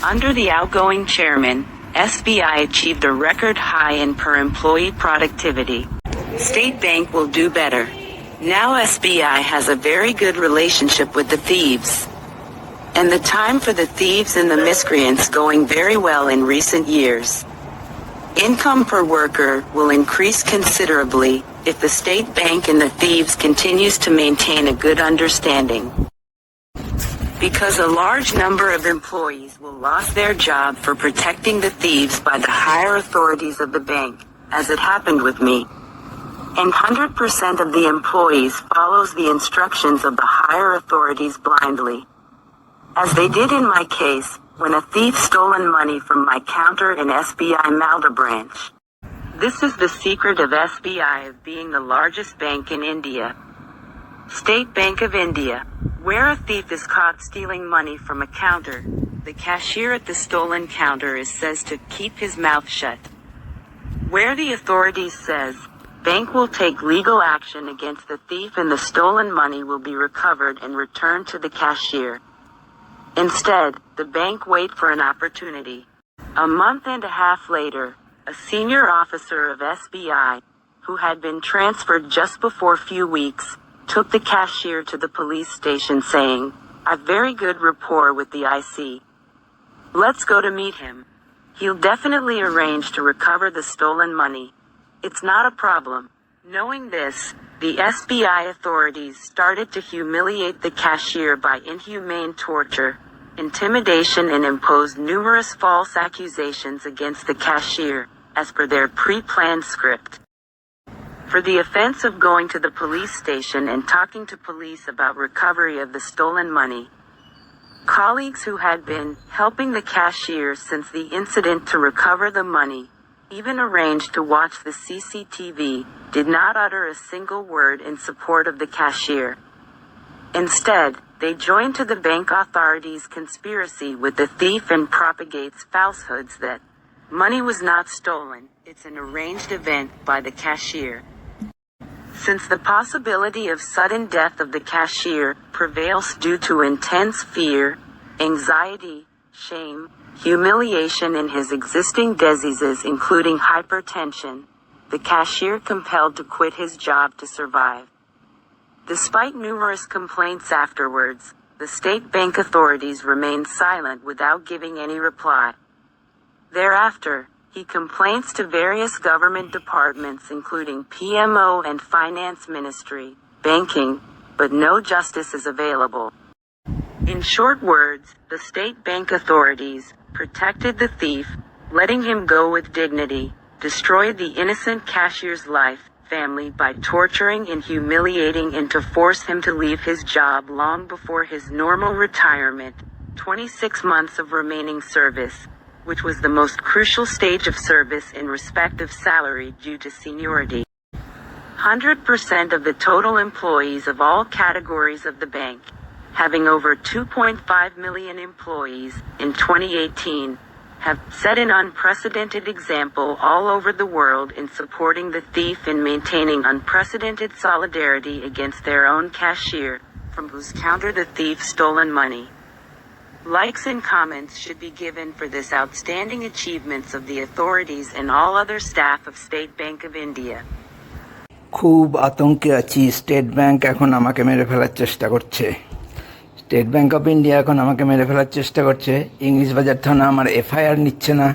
Under the outgoing chairman, SBI achieved a record high in per-employee productivity. State Bank will do better. Now SBI has a very good relationship with the thieves. And the time for the thieves and the miscreants going very well in recent years. Income per worker will increase considerably if the State Bank and the thieves continues to maintain a good understanding. Because a large number of employees will lose their job for protecting the thieves by the higher authorities of the bank, as it happened with me. And 100% of the employees follows the instructions of the higher authorities blindly. As they did in my case, when a thief stolen money from my counter in SBI Malda branch. This is the secret of SBI of being the largest bank in India. State Bank of India. Where a thief is caught stealing money from a counter, the cashier at the stolen counter is said to keep his mouth shut. Where the authorities says, bank will take legal action against the thief and the stolen money will be recovered and returned to the cashier. Instead, the bank wait for an opportunity. A month and a half later, a senior officer of SBI, who had been transferred just before few weeks, took the cashier to the police station saying, "I've very good rapport with the IC. Let's go to meet him. He'll definitely arrange to recover the stolen money. It's not a problem." Knowing this, the SBI authorities started to humiliate the cashier by inhumane torture, intimidation, and imposed numerous false accusations against the cashier, as per their pre-planned script. For the offense of going to the police station and talking to police about recovery of the stolen money, colleagues who had been helping the cashier since the incident to recover the money, even arranged to watch the CCTV, did not utter a single word in support of the cashier. Instead, they joined to the bank authorities' conspiracy with the thief and propagates falsehoods that money was not stolen, it's an arranged event by the cashier. Since the possibility of sudden death of the cashier prevails due to intense fear, anxiety, shame, humiliation and his existing diseases including hypertension, the cashier compelled to quit his job to survive. Despite numerous complaints afterwards, the State Bank authorities remained silent without giving any reply. Thereafter, he complains to various government departments including PMO and Finance Ministry, banking, but no justice is available. In short words, the State Bank authorities protected the thief, letting him go with dignity, destroyed the innocent cashier's life, family by torturing and humiliating and to force him to leave his job long before his normal retirement, 26 months of remaining service, which was the most crucial stage of service in respect of salary due to seniority. 100% of the total employees of all categories of the bank, having over 2.5 million employees in 2018, have set an unprecedented example all over the world in supporting the thief and maintaining unprecedented solidarity against their own cashier, from whose counter the thief stolen money. Likes and comments should be given for this outstanding achievements of the authorities and all other staff of State Bank of India. খুব আতঙ্কে আছি। State bank এখন আমাকে মেরে ফেলার চেষ্টা করছে। State bank of India এখন আমাকে মেরে ফেলার চেষ্টা করছে। ইংলিশ বাজার থানা আমার এফআইআর নিচ্ছে না।